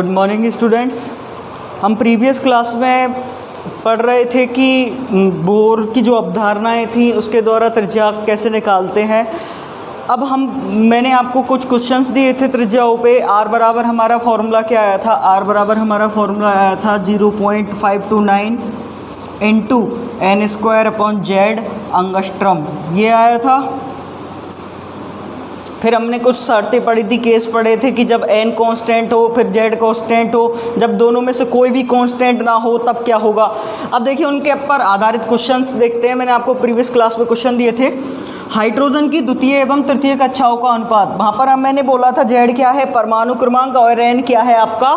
Good morning students. हम previous class में पढ़ रहे थे कि बोर की जो अवधारणाएं थी उसके द्वारा त्रिज्या कैसे निकालते हैं। अब मैंने आपको कुछ क्वेश्चंस दिए थे त्रिज्याओं पे। आर बराबर हमारा फॉर्मूला क्या आया था? आर बराबर हमारा फॉर्मूला आया था 0.529 into n square upon Z angstrom, ये आया था। फिर हमने कुछ शर्तें पढ़ी थी, केस पढ़े थे कि जब n कांस्टेंट हो फिर z कांस्टेंट हो, जब दोनों में से कोई भी कांस्टेंट ना हो तब क्या होगा। अब देखिए उनके ऊपर आधारित क्वेश्चंस देखते हैं। मैंने आपको प्रीवियस क्लास में क्वेश्चन दिए थे, हाइड्रोजन की द्वितीय एवं तृतीय कक्षाओं का अनुपात। वहाँ पर मैंने बोला था z क्या है, परमाणु क्रमांक, और n क्या है आपका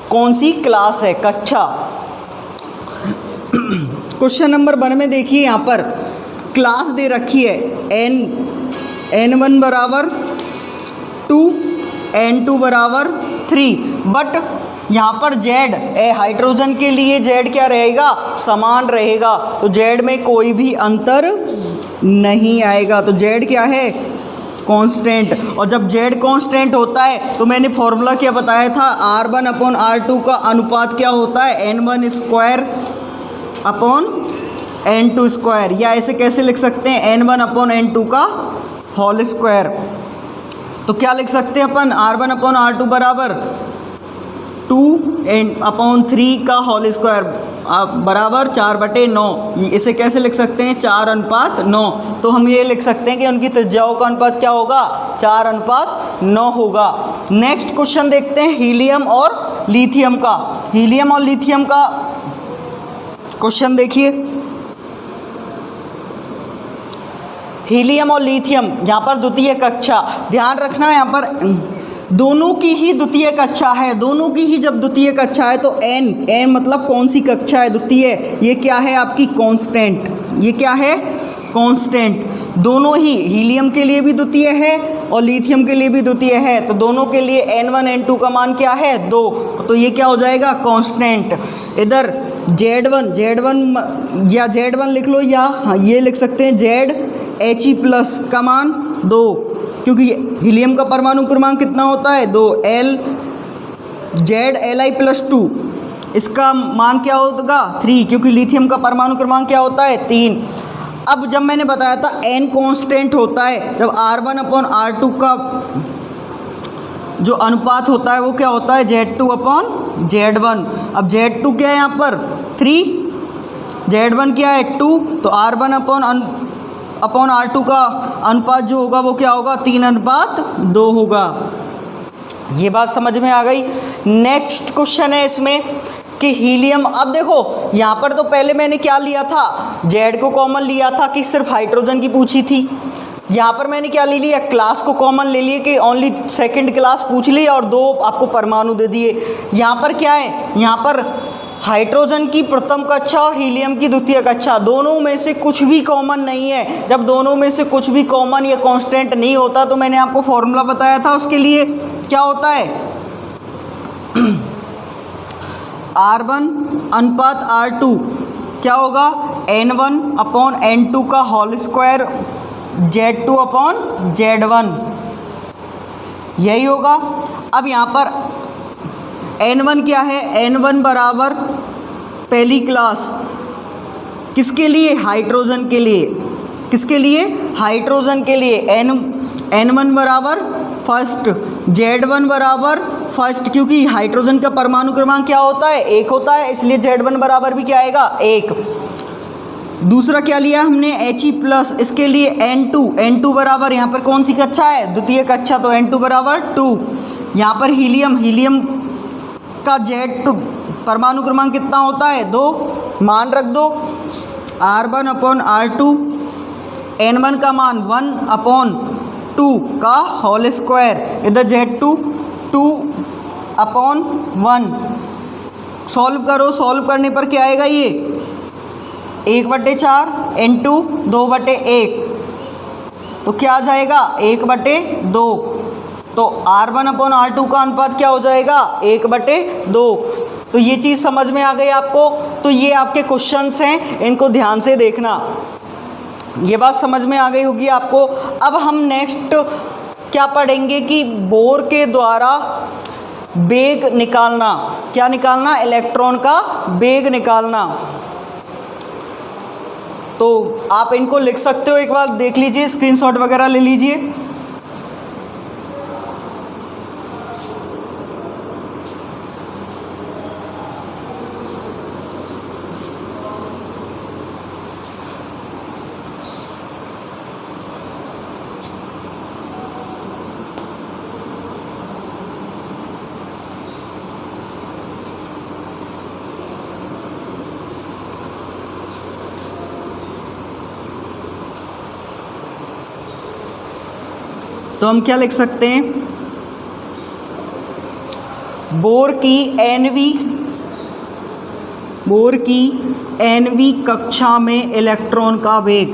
कौन सी क्लास है, कक्षा। क्वेश्चन नंबर 1 में देखिए यहाँ पर क्लास दे रखी है n1 बराबर 2, n2 बराबर 3, बट यहाँ पर z हाइड्रोजन के लिए z क्या रहेगा, समान रहेगा, तो z में कोई भी अंतर नहीं आएगा। तो z क्या है, कांस्टेंट। और जब z कांस्टेंट होता है तो मैंने फॉर्मूला क्या बताया था, r1 अपॉन r2 का अनुपात क्या होता है, n1 square upon n2 square, या ऐसे कैसे लिख सकते हैं, n1 अपॉन n2 का होल स्क्वायर। तो क्या लिख सकते हैं अपन, r1 अपॉन r2 बराबर 2 अपॉन 3 का होल स्क्वायर बराबर 4/9। इसे कैसे लिख सकते हैं, 4:9। तो हम ये लिख सकते हैं कि उनकी त्रिज्याओं का अनुपात क्या होगा, 4:9 होगा। नेक्स्ट क्वेश्चन देखते हैं हीलियम और लिथियम का। हीलियम और लिथियम का क्वेश्चन देखिए। हीलियम और लिथियम यहाँ पर द्वितीय कक्षा, ध्यान रखना यहाँ पर दोनों की ही द्वितीय कक्षा है। दोनों की ही जब द्वितीय कक्षा है तो n मतलब कौन सी कक्षा है, द्वितीय। ये क्या है आपकी कांस्टेंट, ये क्या है कांस्टेंट। दोनों ही हीलियम के लिए भी द्वितीय है और लिथियम के लिए भी द्वितीय है, तो दोनों के लिए n1 n2 का मान क्या है, 2, तो ये क्या हो जाएगा कांस्टेंट। इधर z1 या z1 लिख लो, या हाँ ये लिख सकते हैं He प्लस का मान 2, क्योंकि हीलियम का परमाणु क्रमांक कितना होता है, 2, Li प्लस 2, इसका मान क्या होगा 3, क्योंकि लिथियम का परमाणु क्रमांक क्या होता है 3। अब जब मैंने बताया था n कांस्टेंट होता है, जब r1 अपॉन r2 का जो अनुपात होता है वो क्या होता है, z2 अपॉन z1। अब z2 क्या है यहाँ पर 3, z1 क्या है 2, तो r1 अपॉन r2 का अनुपात जो होगा वो क्या होगा, 3:2 होगा। ये बात समझ में आ गई। नेक्स्ट क्वेश्चन है इसमें कि हीलियम। अब देखो यहाँ पर तो पहले मैंने क्या लिया था, z को कॉमन लिया था कि सिर्फ हाइड्रोजन की पूछी थी। यहाँ पर मैंने क्या ले लिया, क्लास को कॉमन ले लिए कि ओनली सेकंड क्लास पूछ ली और 2 आपको परमाणु दे दिए। यहाँ पर क्या है, यहाँ पर हाइड्रोजन की प्रथम कक्षा और हीलियम की द्वितीय कक्षा, दोनों में से कुछ भी कॉमन नहीं है। जब दोनों में से कुछ भी कॉमन या कांस्टेंट नहीं होता तो मैंने आपको फॉर्मूला बताया था, उसके लिए क्या होता है r1 अनुपात r2 क्या होगा, n1 अपॉन n2 का whole square z2 upon z1, यही होगा। अब यहाँ पर n1 क्या है, n1 बराबर पहली क्लास किसके लिए, हाइड्रोजन के लिए। किसके लिए, हाइड्रोजन के लिए। n1 बराबर फर्स्ट, z1 बराबर फर्स्ट, क्योंकि हाइड्रोजन का परमाणु क्रमांक क्या होता है, 1 होता है, इसलिए z1 बराबर भी क्या आएगा, 1। दूसरा क्या लिया हमने, He प्लस, इसके लिए n2 बराबर यहाँ पर कौन सी कक्षा है, द्वितीय कक्षा, तो n2 बराबर 2। यहाँ पर हीलियम का z2 परमाणु क्रमांक कितना होता है, 2, मान रख दो। r1 अपॉन r2, n1 का मान 1 अपॉन 2 का होल स्क्वायर, इधर z2 2 अपॉन 1। सॉल्व करो, सॉल्व करने पर क्या आएगा, ये 1/4 इंटू 2/1, तो क्या आ जाएगा 1/2। तो r1 अपॉन r2 का अनुपात क्या हो जाएगा, 1/2। तो ये चीज़ समझ में आ गई आपको। तो ये आपके क्वेश्चंस हैं, इनको ध्यान से देखना। ये बात समझ में आ गई होगी आपको। अब हम नेक्स्ट क्या पढ़ेंगे कि बोर के द्वारा वेग निकालना। क्या निकालना? इलेक्ट्रॉन का वेग निकालना। तो आप इनको लिख सकते हो, एक बार देख लीजिए, स्क्रीनशॉट वगैरह ले लीजिए। तो हम क्या लिख सकते हैं? बोर की एनवी कक्षा में इलेक्ट्रॉन का वेग,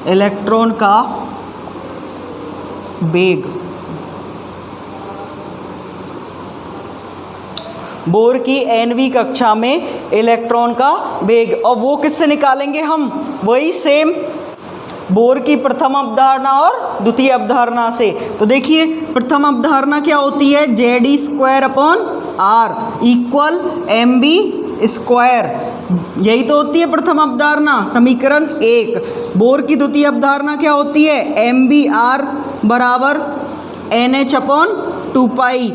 इलेक्ट्रॉन का वेग, बोर की एनवी कक्षा में इलेक्ट्रॉन का वेग। और वो किससे निकालेंगे हम? वही सेम बोर की प्रथम अवधारणा और द्वितीय अवधारणा से। तो देखिए प्रथम अवधारणा क्या होती है? JD square upon R equal M B square, यही तो होती है प्रथम अवधारणा, समीकरण 1। बोर की द्वितीय अवधारणा क्या होती है? एम बी आर बराबर एन एच अपॉन 2 पाई,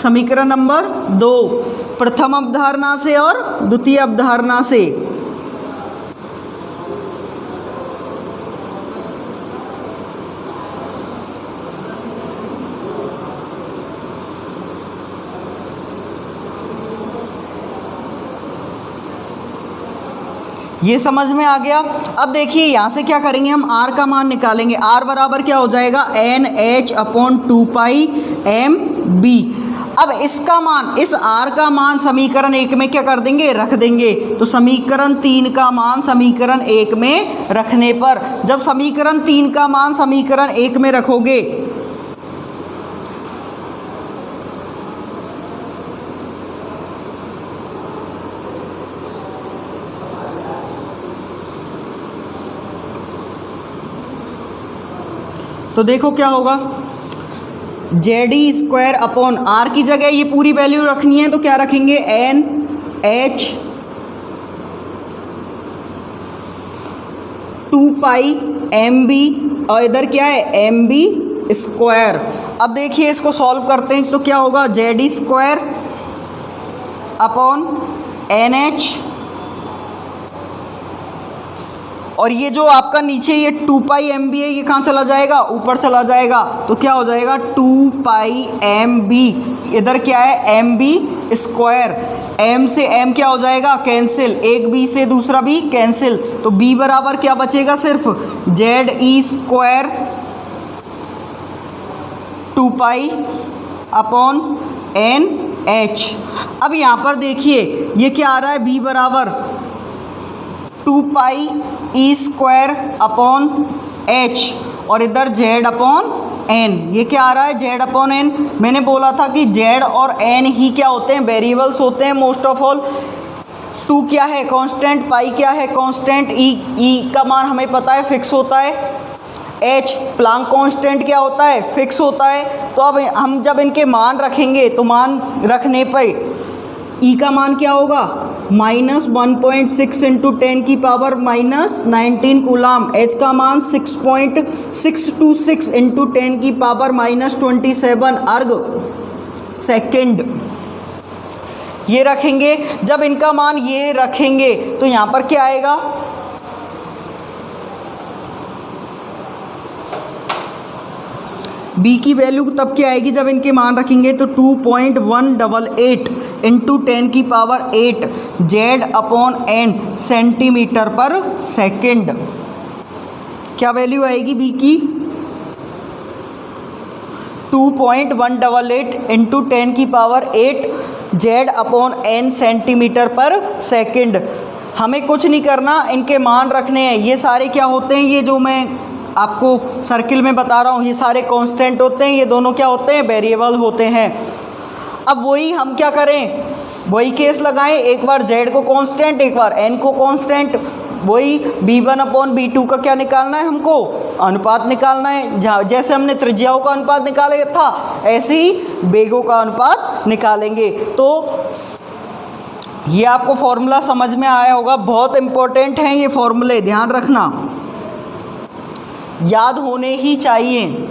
समीकरण नंबर 2, प्रथम अवधारणा से और द्वितीय अवधारणा से। ये समझ में आ गया। अब देखिए यहाँ से क्या करेंगे, हम R का मान निकालेंगे। R बराबर क्या हो जाएगा? N H upon 2 pi M B. अब इसका मान, इस R का मान समीकरण 1 में क्या कर देंगे? रख देंगे। तो समीकरण 3 का मान समीकरण 1 में रखने पर, जब समीकरण 3 का मान समीकरण 1 में रखोगे तो देखो क्या होगा, जेडी स्क्वायर अपॉन आर की जगह ये पूरी वैल्यू रखनी है, तो क्या रखेंगे? N H 2 pi M B, और इधर क्या है? M B square. अब देखिए इसको सॉल्व करते हैं, तो क्या होगा? JD square upon N H, और ये जो आपका नीचे ये 2 पाई एम बी है, ये कहाँ चला जाएगा? ऊपर चला जाएगा। तो क्या हो जाएगा? 2 पाई एम बी, इधर क्या है? एम बी स्क्वायर, एम से एम क्या हो जाएगा? कैंसिल, एक बी से दूसरा बी कैंसिल। तो बी बराबर क्या बचेगा? सिर्फ Z e square 2 pi upon N h. अब यहाँ पर देखिए ये क्या आ रहा है? बी बराबर 2 पाई ई स्क्वायर अपॉन एच, और इधर जेड अपॉन एन। ये क्या आ रहा है? Z upon N. मैंने बोला था कि जेड और एन ही क्या होते हैं? वेरिएबल्स होते हैं मोस्ट ऑफ ऑल। 2 क्या है? कांस्टेंट। पाई क्या है? कांस्टेंट। ई का मान हमें पता है फिक्स होता है। एच प्लांक कांस्टेंट क्या होता है? फिक्स होता है। तो अब हम जब इनके मान रखेंगे तो मान रखने पर ई का मान क्या होगा? -1.6 इंटू 10 की पावर -19 कूलाम। एच का मान 6.626 इंटू 10 की पावर -27 अर्ग सेकेंड। ये रखेंगे। जब इनका मान ये रखेंगे तो यहाँ पर क्या आएगा? बी की वैल्यू तब क्या आएगी जब इनके मान रखेंगे? तो 2.188 इंटू 10 की power 8 Z upon N centimetre पर सेकेंड। क्या वैल्यू आएगी बी की? 2.188 इंटू 10 की power 8 Z upon N centimetre पर सेकेंड। हमें कुछ नहीं करना, इनके मान रखने हैं। ये सारे क्या होते हैं? ये जो मैं आपको सर्किल में बता रहा हूँ, ये सारे कांस्टेंट होते हैं। ये दोनों क्या होते हैं? वेरिएबल होते हैं। अब वही हम क्या करें? वही केस लगाएं, एक बार z को कांस्टेंट, एक बार n को कांस्टेंट। वही B1/B2 का क्या निकालना है हमको, अनुपात निकालना है। जैसे हमने त्रिज्याओं का अनुपात निकाला था ऐसे ही वेगों का अनुपात निकालेंगे। तो ये आपको फॉर्मूला समझ में आया होगा, बहुत इंपॉर्टेंट हैं ये फॉर्मूले, ध्यान रखना, याद होने ही चाहिए।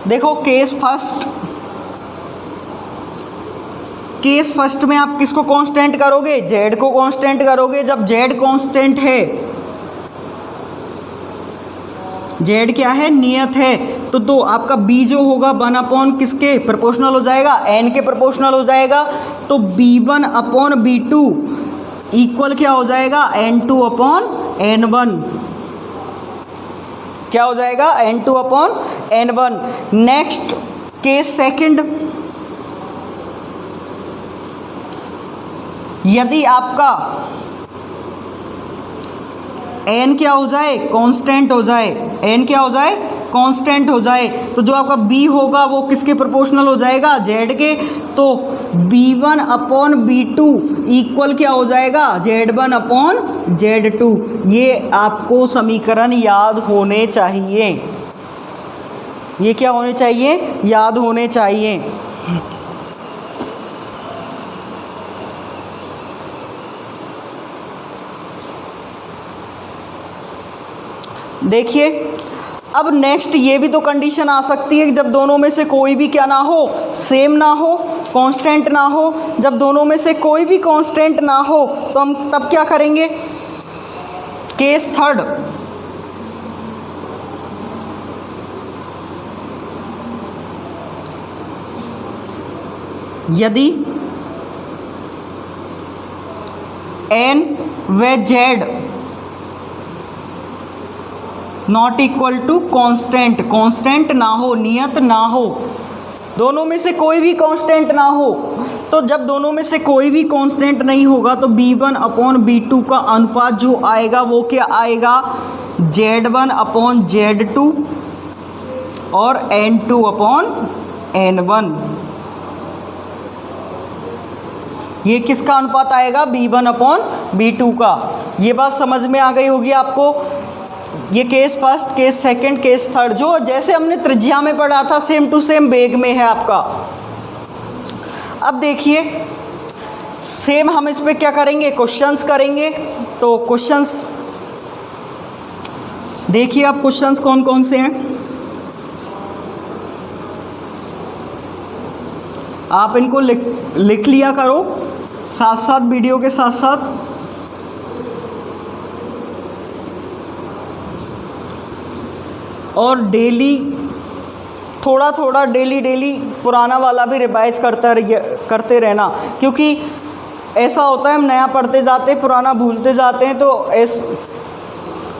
देखो केस फर्स्ट में आप किसको कांस्टेंट करोगे, जेड को कांस्टेंट करोगे। जब जेड कांस्टेंट है, जेड क्या है, नियत है, तो आपका बी जो होगा 1 किसके प्रोपोर्शनल हो जाएगा, एन के प्रोपोर्शनल हो जाएगा। तो B1/B2 इक्वल क्या हो जाएगा, N2/N1। क्या हो जाएगा, N2/N1। नेक्स्ट केस सेकंड, यदि आपका n क्या हो जाए, कांस्टेंट हो जाए, n क्या हो जाए, कांस्टेंट हो जाए, तो जो आपका b होगा वो किसके प्रोपोर्शनल हो जाएगा, z के। तो B1/B2 इक्वल क्या हो जाएगा, Z1/Z2। ये आपको समीकरण याद होने चाहिए, ये क्या होने चाहिए, याद होने चाहिए। देखिए अब नेक्स्ट ये भी तो कंडीशन आ सकती है कि जब दोनों में से कोई भी क्या ना हो, सेम ना हो, कांस्टेंट ना हो। जब दोनों में से कोई भी कांस्टेंट ना हो तो हम तब क्या करेंगे, केस थर्ड, यदि n व z not equal to constant, constant ना हो, नियत ना हो, दोनों में से कोई भी कांस्टेंट ना हो, तो जब दोनों में से कोई भी कांस्टेंट नहीं होगा तो B1/B2 का अनुपात जो आएगा वो क्या आएगा, Z1/Z2 और N2/N1। ये किसका अनुपात आएगा, B1/B2 का। ये बात समझ में आ गई होगी आपको। ये case first, case second, case third जो जैसे हमने त्रिज्या में पढ़ा था सेम टू सेम वेग में है आपका। अब देखिए सेम हम इस पे क्या करेंगे, क्वेश्चंस करेंगे। तो क्वेश्चंस देखिए आप, क्वेश्चंस कौन कौन से हैं, आप इनको लिख लिया करो साथ साथ, वीडियो के साथ साथ। और डेली थोड़ा थोड़ा डेली पुराना वाला भी रिवाइज करते रहना, क्योंकि ऐसा होता है हम नया पढ़ते जाते हैं पुराना भूलते जाते हैं। तो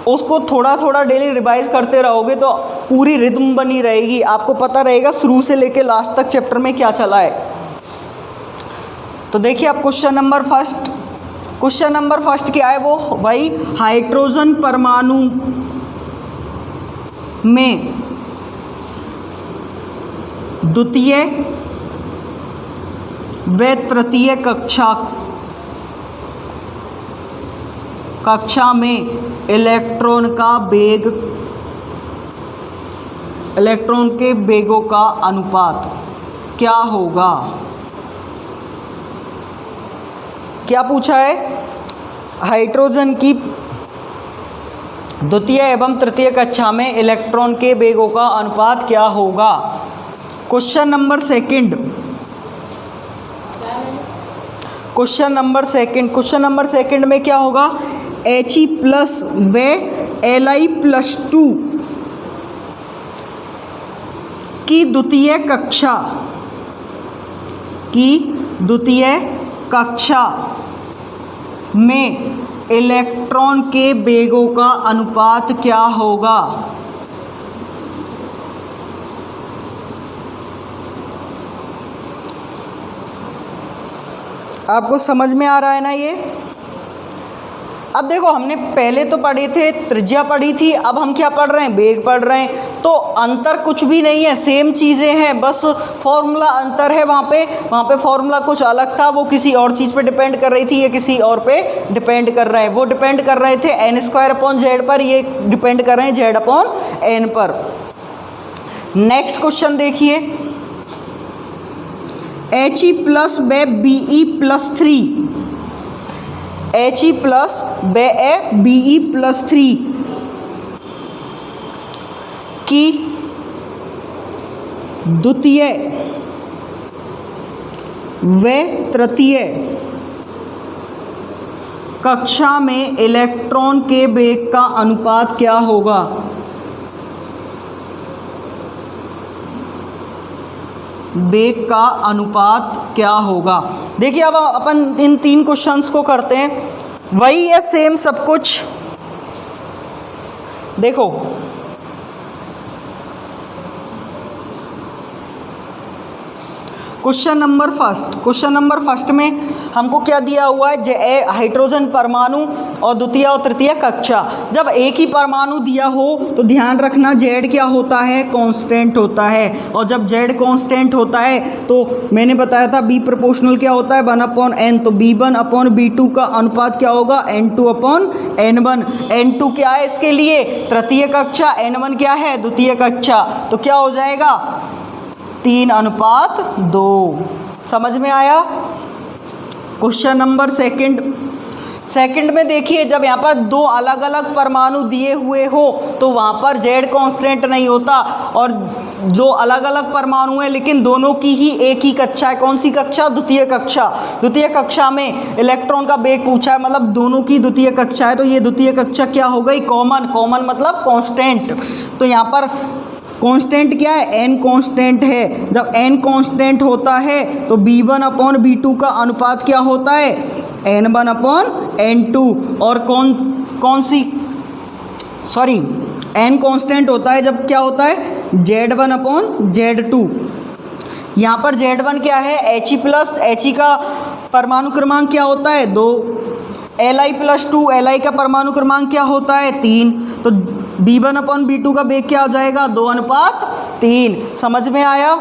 उसको थोड़ा थोड़ा डेली रिवाइज करते रहोगे तो पूरी रिदम बनी रहेगी, आपको पता रहेगा शुरू से लेके लास्ट तक चैप्टर में क्या चला है। तो देखिए आप क्वेश्चन नंबर फर्स्ट क्या है, वो भाई हाइड्रोजन परमाणु में द्वितीय व तृतीय कक्षा में इलेक्ट्रॉन के वेगों का अनुपात क्या होगा। क्या पूछा है, हाइड्रोजन की द्वितीय एवं तृतीय कक्षा में इलेक्ट्रॉन के वेगों का अनुपात क्या होगा। क्वेश्चन नंबर सेकंड में क्या होगा, He प्लस व Li+2 की द्वितीय कक्षा में इलेक्ट्रॉन के वेगों का अनुपात क्या होगा। आपको समझ में आ रहा है ना ये। अब देखो हमने पहले तो पढ़े थे त्रिज्या पढ़ी थी, अब हम क्या पढ़ रहे हैं, वेग पढ़ रहे हैं। तो अंतर कुछ भी नहीं है, सेम चीज़ें हैं, बस फॉर्मूला अंतर है। वहाँ पे फॉर्मूला कुछ अलग था, वो किसी और चीज़ पे डिपेंड कर रही थी, ये किसी और पे डिपेंड कर रहे हैं। वो डिपेंड कर रहे थे n² पर, ये डिपेंड कर रहे हैं z/n पर। नेक्स्ट क्वेश्चन देखिए, HE प्लस व BE प्लस 3, HE प्लस व BE प्लस 3 की द्वितीय व तृतीय कक्षा में इलेक्ट्रॉन के वेग का अनुपात क्या होगा? वेग का अनुपात क्या होगा? देखिए अब अपन इन 3 क्वेश्चंस को करते हैं, वही है सेम सब कुछ। देखो क्वेश्चन नंबर फर्स्ट में हमको क्या दिया हुआ है, हाइड्रोजन परमाणु और द्वितीय और तृतीय कक्षा। जब एक ही परमाणु दिया हो तो ध्यान रखना Z क्या होता है, कांस्टेंट होता है। और जब Z कांस्टेंट होता है तो मैंने बताया था B प्रोपोर्शनल क्या होता है, 1/n। तो B1/B2 का अनुपात क्या होगा, N2/N1। N2 क्या है इसके लिए, तृतीय कक्षा, N1 क्या है, द्वितीय कक्षा। तो क्या हो जाएगा, 3:2। समझ में आया? क्वेश्चन नंबर सेकंड में देखिए, जब यहाँ पर 2 अलग अलग परमाणु दिए हुए हो तो वहाँ पर Z कांस्टेंट नहीं होता, और जो अलग अलग परमाणु है लेकिन दोनों की ही एक ही कक्षा है। कौन सी कक्षा, द्वितीय कक्षा। द्वितीय कक्षा में इलेक्ट्रॉन का वेग पूछा है, मतलब दोनों की द्वितीय कक्षा है, तो ये द्वितीय कक्षा क्या हो गई, कॉमन मतलब कांस्टेंट। तो यहाँ पर कांस्टेंट क्या है, n कांस्टेंट है। जब n कांस्टेंट होता है तो B1/B2 का अनुपात क्या होता है, N1/N2। और कौन सी n कांस्टेंट होता है जब क्या होता है, Z1/Z2। यहाँ पर Z1 क्या है, He प्लस, He का परमाणु क्रमांक क्या होता है, 2। Li + 2, Li का परमाणु क्रमांक क्या होता है, 3। तो B1/B2 का वेग क्या हो जाएगा, 2:3। समझ में आया?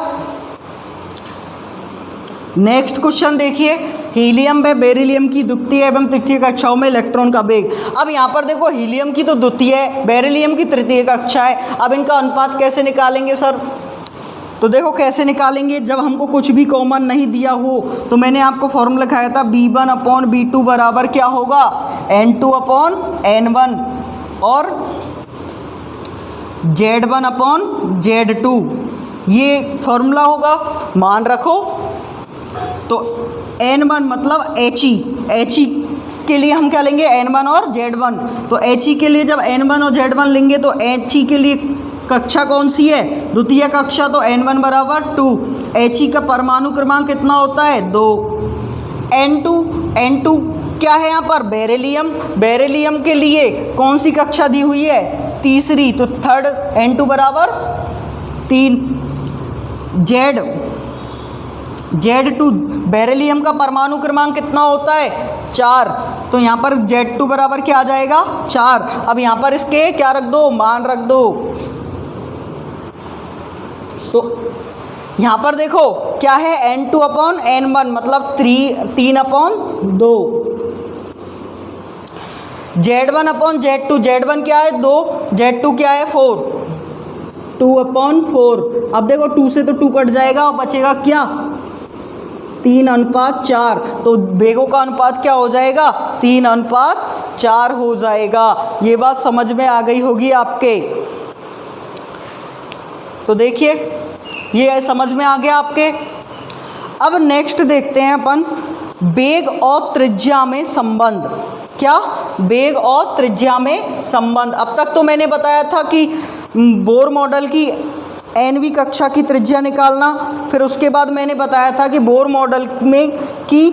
नेक्स्ट क्वेश्चन देखिए, हीलियम व बेरिलियम की द्वितीय एवं तृतीय कक्षाओं में इलेक्ट्रॉन का वेग। अब यहाँ पर देखो हीलियम की तो द्वितीय है, बेरिलियम की तृतीय कक्षा है। अब इनका अनुपात कैसे निकालेंगे सर? तो देखो कैसे निकालेंगे, जब हमको कुछ भी कॉमन नहीं दिया हो तो मैंने आपको फॉर्मूला लिखाया था, B1/B2 बराबर क्या होगा, N2/N1 और Z1/Z2। ये फॉर्मूला होगा, मान रखो। तो N1 मतलब He के लिए हम क्या लेंगे, N1 और Z1। तो He के लिए जब N1 और Z1 लेंगे तो He के लिए कक्षा कौन सी है, द्वितीय कक्षा, तो N1 = 2। He का परमाणु क्रमांक कितना होता है, 2। N2 क्या है यहाँ पर, बेरिलियम के लिए कौन सी कक्षा दी हुई है, तीसरी, तो थर्ड। N2 = 3। Z2 बेरिलियम का परमाणु क्रमांक कितना होता है, 4। तो यहाँ पर Z2 बराबर क्या आ जाएगा, 4। अब यहाँ पर इसके क्या रख दो, मान रख दो। तो यहाँ पर देखो क्या है, N2/N1 मतलब 3/2। Z1/Z2, Z1 क्या है, 2, Z2 क्या है, 4, 2/4। अब देखो 2 से तो 2 कट जाएगा और बचेगा क्या, 3:4। तो वेगों का अनुपात क्या हो जाएगा, 3:4 हो जाएगा। ये बात समझ में आ गई होगी आपके। तो देखिए ये समझ में आ गया आपके। अब नेक्स्ट देखते हैं अपन, वेग और त्रिज्या में संबंध। क्या, वेग और त्रिज्या में संबंध। अब तक तो मैंने बताया था कि बोर मॉडल की nवीं कक्षा की त्रिज्या निकालना, फिर उसके बाद मैंने बताया था कि बोर मॉडल में की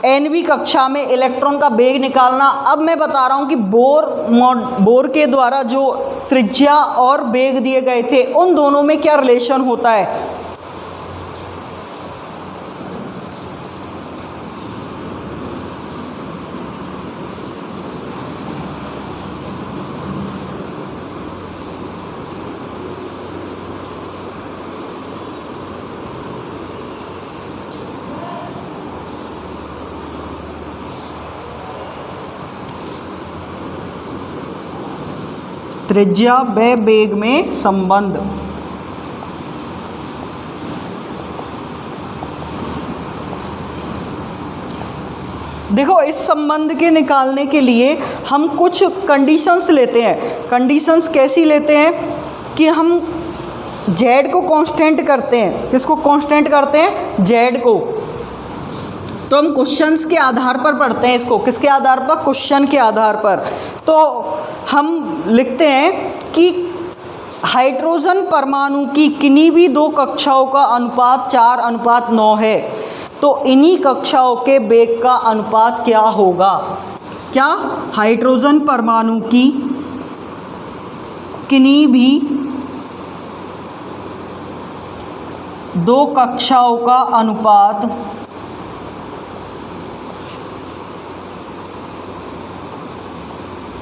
nवीं कक्षा में इलेक्ट्रॉन का वेग निकालना। अब मैं बता रहा हूँ कि बोर के द्वारा जो त्रिज्या और वेग दिए गए थे उन दोनों में क्या रिलेशन होता है। त्रिज्या व वेग में संबंध। देखो इस संबंध के निकालने के लिए हम कुछ कंडीशंस लेते हैं। कंडीशंस कैसी लेते हैं कि हम z को कांस्टेंट करते हैं। किसको कांस्टेंट करते हैं? z को। तो हम क्वेश्चंस के आधार पर पढ़ते हैं इसको। किसके आधार पर? क्वेश्चन के आधार पर। तो हम लिखते हैं कि हाइड्रोजन परमाणु की किन्हीं भी दो कक्षाओं का अनुपात 4:9 है, तो इन्हीं कक्षाओं के वेग का अनुपात क्या होगा? क्या? हाइड्रोजन परमाणु की किन्हीं भी दो कक्षाओं का अनुपात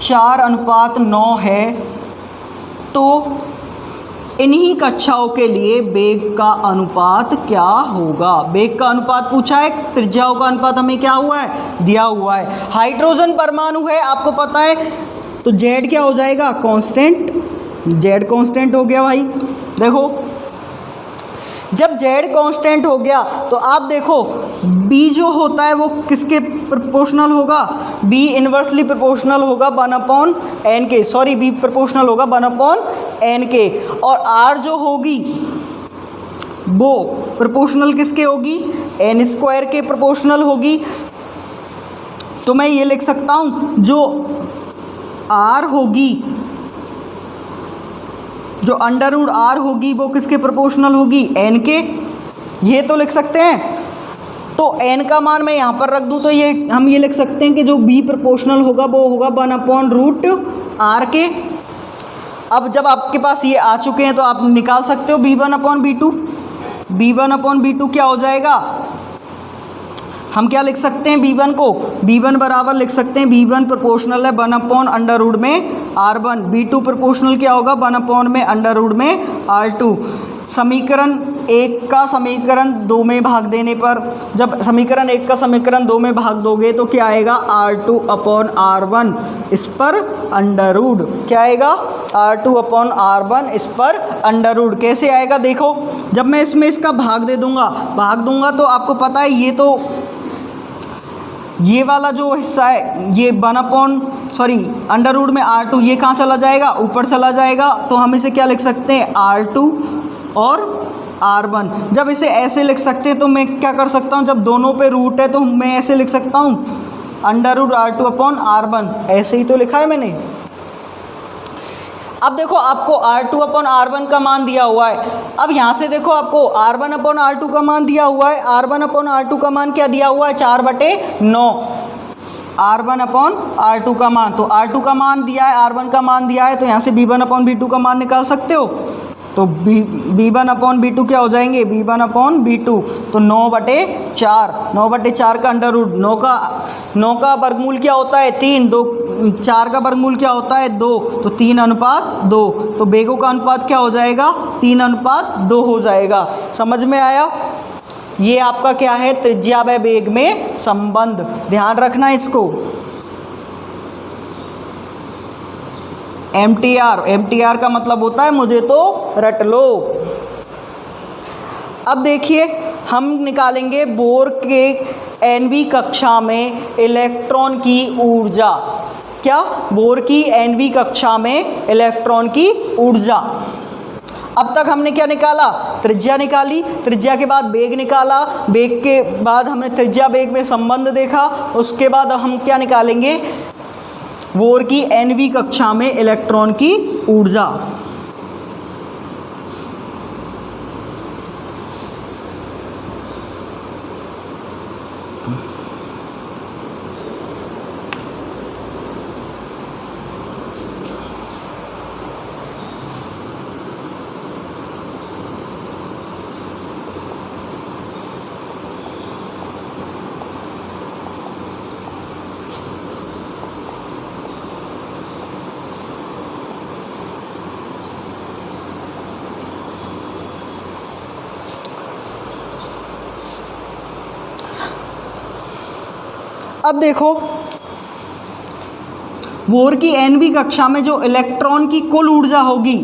4:9 है, तो इन्हीं कक्षाओं के लिए वेग का अनुपात क्या होगा? वेग का अनुपात पूछा है, त्रिज्याओं का अनुपात हमें क्या हुआ है? दिया हुआ है। हाइड्रोजन परमाणु है, आपको पता है, तो z क्या हो जाएगा? कांस्टेंट। z कांस्टेंट हो गया भाई। देखो जब z कांस्टेंट हो गया तो आप देखो b जो होता है वो किसके प्रोपोर्शनल होगा? b इन्वर्सली प्रोपोर्शनल होगा 1/n के। सॉरी, b प्रोपोर्शनल होगा 1/n के। और r जो होगी वो प्रोपोर्शनल किसके होगी? n² के प्रोपोर्शनल होगी। तो मैं ये लिख सकता हूँ जो r होगी, जो √r होगी वो किसके प्रोपोर्शनल होगी? n के। ये तो लिख सकते हैं। तो n का मान मैं यहाँ पर रख दूँ तो ये हम ये लिख सकते हैं कि जो b प्रोपोर्शनल होगा वो होगा 1/√r के। अब जब आपके पास ये आ चुके हैं तो आप निकाल सकते हो b1/b2। b1/b2 क्या हो जाएगा? हम क्या लिख सकते हैं b1 को? b1 बराबर लिख सकते हैं, b1 प्रोपोर्शनल है 1/√r1। b2 प्रोपोर्शनल क्या होगा? 1/√r2। समीकरण 1 का समीकरण 2 में भाग देने पर, जब समीकरण 1 का समीकरण 2 में भाग दोगे तो क्या आएगा? r2/r1 इस पर अंडर रूट। क्या आएगा? r2/r1 इस पर अंडर रूट। कैसे आएगा? देखो जब मैं इसमें इसका भाग दूंगा तो आपको पता है ये वाला जो हिस्सा है ये अंडर रूट में r2 ये कहाँ चला जाएगा? ऊपर चला जाएगा। तो हम इसे क्या लिख सकते हैं? r2 और r1। जब इसे ऐसे लिख सकते हैं तो मैं क्या कर सकता हूँ? जब दोनों पे रूट है तो मैं ऐसे लिख सकता हूँ r2/r1। ऐसे ही तो लिखा है मैंने। अब देखो आपको r2/r1 का मान दिया हुआ है। अब यहाँ से देखो आपको r1/r2 का मान दिया हुआ है। r1/r2 का मान क्या दिया हुआ है? 4/9। r1/r2 का मान, तो r2 का मान दिया है, r1 का मान दिया है, तो यहाँ से b1/b2 का मान निकाल सकते हो। तो b1/b2 क्या हो जाएंगे? b1/b2 तो 9/4। 9/4 का अंडर रूट। 9 का वर्गमूल क्या होता है? 3। 4 का वर्गमूल क्या होता है? 2। तो 3:2। तो वेगों का अनुपात क्या हो जाएगा? 3:2 हो जाएगा। समझ में आया? ये आपका क्या है? त्रिज्या व वेग में संबंध। ध्यान रखना इसको। MTR का मतलब होता है मुझे तो रट लो। अब देखिए हम निकालेंगे बोर के nवीं कक्षा में इलेक्ट्रॉन की ऊर्जा। क्या? बोर की nवीं कक्षा में इलेक्ट्रॉन की ऊर्जा। अब तक हमने क्या निकाला? त्रिज्या निकाली। त्रिज्या के बाद वेग निकाला। वेग के बाद हमने त्रिज्या वेग में संबंध देखा। उसके बाद हम क्या निकालेंगे? बोर की nवीं कक्षा में इलेक्ट्रॉन की ऊर्जा। अब देखो बोर की nवीं कक्षा में जो इलेक्ट्रॉन की कुल ऊर्जा होगी,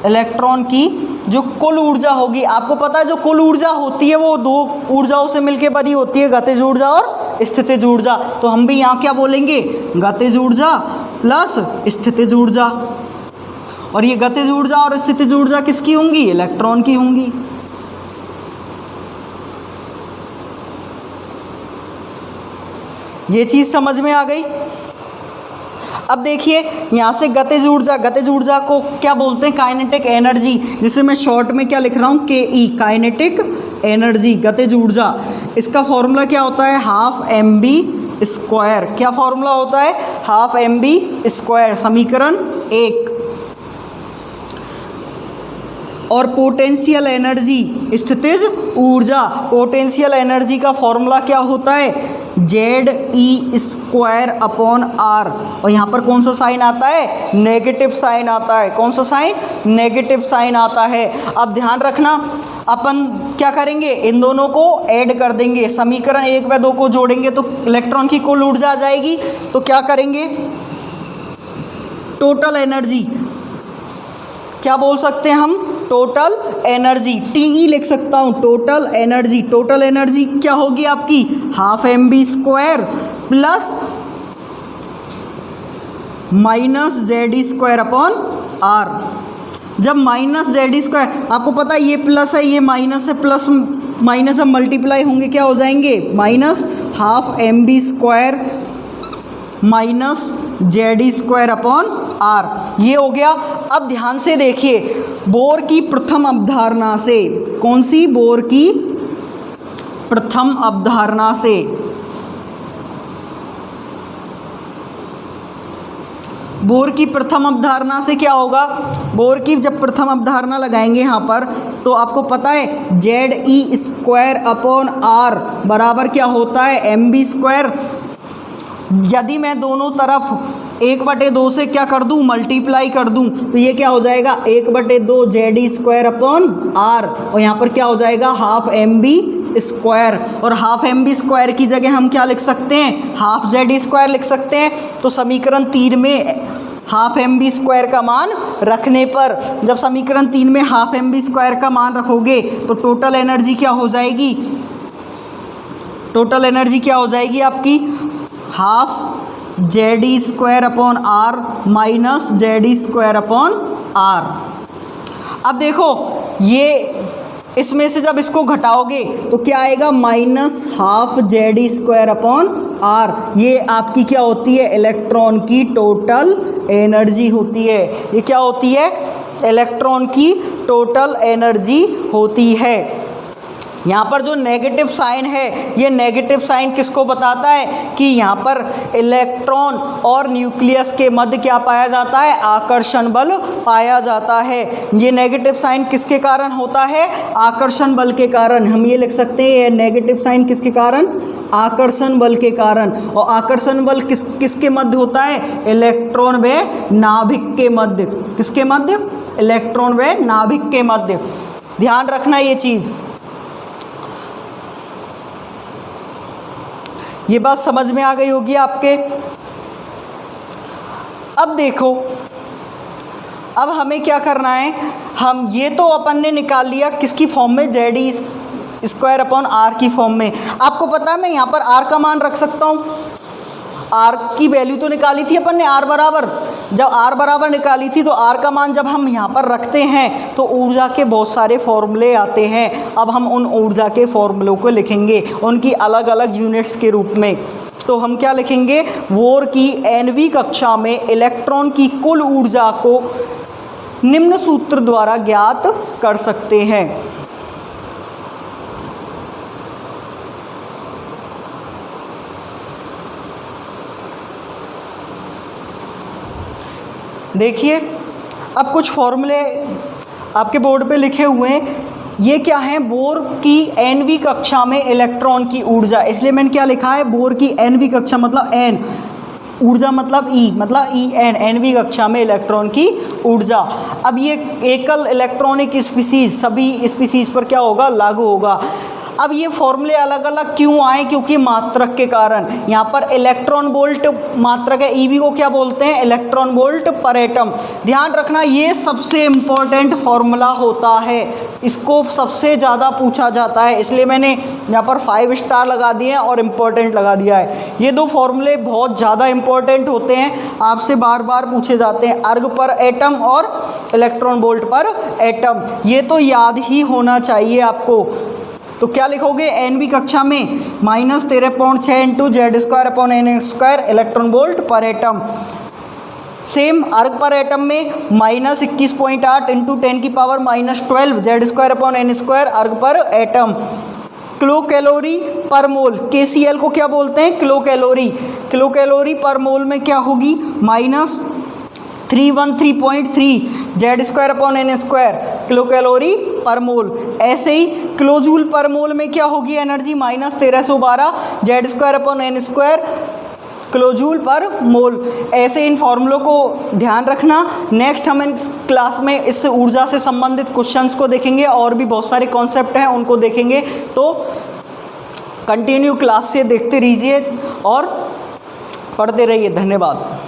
इलेक्ट्रॉन की जो कुल ऊर्जा होगी, आपको पता है जो कुल ऊर्जा होती है वो दो ऊर्जाओं से मिलकर बनी होती है, गतिज ऊर्जा और स्थितिज ऊर्जा। तो हम भी यहाँ क्या बोलेंगे, गतिज ऊर्जा प्लस स्थितिज ऊर्जा। और ये गतिज ऊर्जा और स्थितिज ऊर्जा किसकी होंगी, इलेक्ट्रॉन की होंगी। ये चीज़ समझ में आ गई। अब देखिए यहाँ से गतिज ऊर्जा को क्या बोलते हैं, काइनेटिक एनर्जी, जिसे मैं शॉर्ट में क्या लिख रहा हूँ, के काइनेटिक एनर्जी, गतिज ऊर्जा। इसका फॉर्मूला क्या होता है, हाफ mv²। क्या फॉर्मूला होता है, हाफ mv², समीकरण 1। और पोटेंशियल एनर्जी, स्थितिज ऊर्जा, पोटेंशियल एनर्जी का फॉर्मूला क्या होता है, ZE² अपॉन R। और यहाँ पर कौन सा साइन आता है, नेगेटिव साइन आता है। कौन सा साइन, नेगेटिव साइन आता है। अब ध्यान रखना, अपन क्या करेंगे, इन दोनों को ऐड कर देंगे, समीकरण 1 व 2 को जोड़ेंगे तो इलेक्ट्रॉन की कुल ऊर्जा आ जाएगी। तो क्या करेंगे, टोटल एनर्जी, क्या बोल सकते हैं हम, टोटल एनर्जी, TE लिख सकता हूँ, टोटल एनर्जी। टोटल एनर्जी क्या होगी आपकी, half mv² plus minus ZE² upon R। जब माइनस ZE², आपको पता है ये प्लस है ये माइनस है, प्लस माइनस अब मल्टीप्लाई होंगे, क्या हो जाएंगे, minus half mv² minus ZE² upon R। ये हो गया। अब ध्यान से देखिए, बोर की प्रथम अवधारणा से, कौन सी, बोर की प्रथम अवधारणा से, बोर की प्रथम अवधारणा से क्या होगा, बोर की जब प्रथम अवधारणा लगाएंगे यहाँ पर तो आपको पता है ZE² अपॉन R बराबर क्या होता है, mv²। यदि मैं दोनों तरफ 1/2 से क्या कर दूं, मल्टीप्लाई कर दूं, तो ये क्या हो जाएगा, 1/2 ZE² अपॉन R। और यहाँ पर क्या हो जाएगा, हाफ mv²। और हाफ mv² की जगह हम क्या लिख सकते हैं, हाफ ZE² लिख सकते हैं। तो समीकरण 3 में हाफ mv² का मान रखने पर, जब समीकरण 3 में हाफ mv² का मान रखोगे तो टोटल एनर्जी क्या हो जाएगी, टोटल एनर्जी क्या हो जाएगी आपकी, half ZE² upon R minus ZE² upon R। अब देखो ये इसमें से जब इसको घटाओगे तो क्या आएगा, minus half ZE² upon R। ये आपकी क्या होती है, इलेक्ट्रॉन की टोटल एनर्जी होती है। ये क्या होती है, इलेक्ट्रॉन की टोटल एनर्जी होती है। यहाँ पर जो नेगेटिव साइन है, ये नेगेटिव साइन किसको बताता है कि यहाँ पर इलेक्ट्रॉन और न्यूक्लियस के मध्य क्या पाया जाता है, आकर्षण बल पाया जाता है। ये नेगेटिव साइन किसके कारण होता है, आकर्षण बल के कारण। हम ये लिख सकते हैं ये नेगेटिव साइन किसके कारण, आकर्षण बल के कारण। और आकर्षण बल किसके मध्य होता है, इलेक्ट्रॉन व नाभिक के मध्य। किसके मध्य, इलेक्ट्रॉन व नाभिक के मध्य। ध्यान रखना ये चीज़, ये बात समझ में आ गई होगी आपके। अब देखो, अब हमें क्या करना है, हम ये तो अपन ने निकाल लिया किसकी फॉर्म में, ZE² अपॉन R की फॉर्म में। आपको पता है मैं यहाँ पर R का मान रख सकता हूँ, R की वैल्यू तो निकाली थी अपन ने, R बराबर, जब R बराबर निकाली थी तो R का मान जब हम यहाँ पर रखते हैं तो ऊर्जा के बहुत सारे फॉर्मूले आते हैं। अब हम उन ऊर्जा के फॉर्मूलों को लिखेंगे उनकी अलग अलग यूनिट्स के रूप में। तो हम क्या लिखेंगे, बोर की nवीं कक्षा में इलेक्ट्रॉन की कुल ऊर्जा को निम्न सूत्र द्वारा ज्ञात कर सकते हैं। देखिए अब कुछ फॉर्मूले आपके बोर्ड पे लिखे हुए हैं। ये क्या है, बोर की nवीं कक्षा में इलेक्ट्रॉन की ऊर्जा, इसलिए मैंने क्या लिखा है, बोर की nवीं कक्षा मतलब n, ऊर्जा मतलब E, मतलब En, nवीं कक्षा में इलेक्ट्रॉन की ऊर्जा। अब ये एकल इलेक्ट्रॉनिक स्पीसीज सभी स्पीसीज पर क्या होगा, लागू होगा। अब ये फॉर्मूले अलग अलग क्यों आए, क्योंकि मात्रक के कारण। यहाँ पर इलेक्ट्रॉन वोल्ट मात्रक है, ईवी को क्या बोलते हैं, इलेक्ट्रॉन वोल्ट पर एटम। ध्यान रखना ये सबसे इम्पोर्टेंट फॉर्मूला होता है, इसको सबसे ज़्यादा पूछा जाता है, इसलिए मैंने यहाँ पर 5 स्टार लगा दिए हैं और इम्पोर्टेंट लगा दिया है। ये दो फॉर्मूले बहुत ज़्यादा इम्पोर्टेंट होते हैं, आपसे बार बार पूछे जाते हैं, अर्ग पर एटम और इलेक्ट्रॉन वोल्ट पर एटम, ये तो याद ही होना चाहिए आपको। तो क्या लिखोगे, एनवी कक्षा में -13.6 इंटू Z²/n² इलेक्ट्रॉन वोल्ट पर एटम। सेम अर्ग पर एटम में -21.8 इंटू 10⁻⁻12 Z²/n² अर्ग पर एटम। किलो कैलोरी पर मोल, KCl को क्या बोलते हैं, किलो कैलोरी। किलो कैलोरी पर मोल में क्या होगी, -313.3 Z²/n² किलो कैलोरी पर मोल। ऐसे ही किलो जूल पर मोल में क्या होगी एनर्जी, -1312 Z²/n² किलो जूल पर मोल। ऐसे इन फॉर्मूलों को ध्यान रखना। नेक्स्ट हम इस क्लास में इस ऊर्जा से संबंधित क्वेश्चंस को देखेंगे और भी बहुत सारे कॉन्सेप्ट हैं उनको देखेंगे, तो कंटिन्यू क्लास से देखते रहिए और पढ़ते रहिए। धन्यवाद।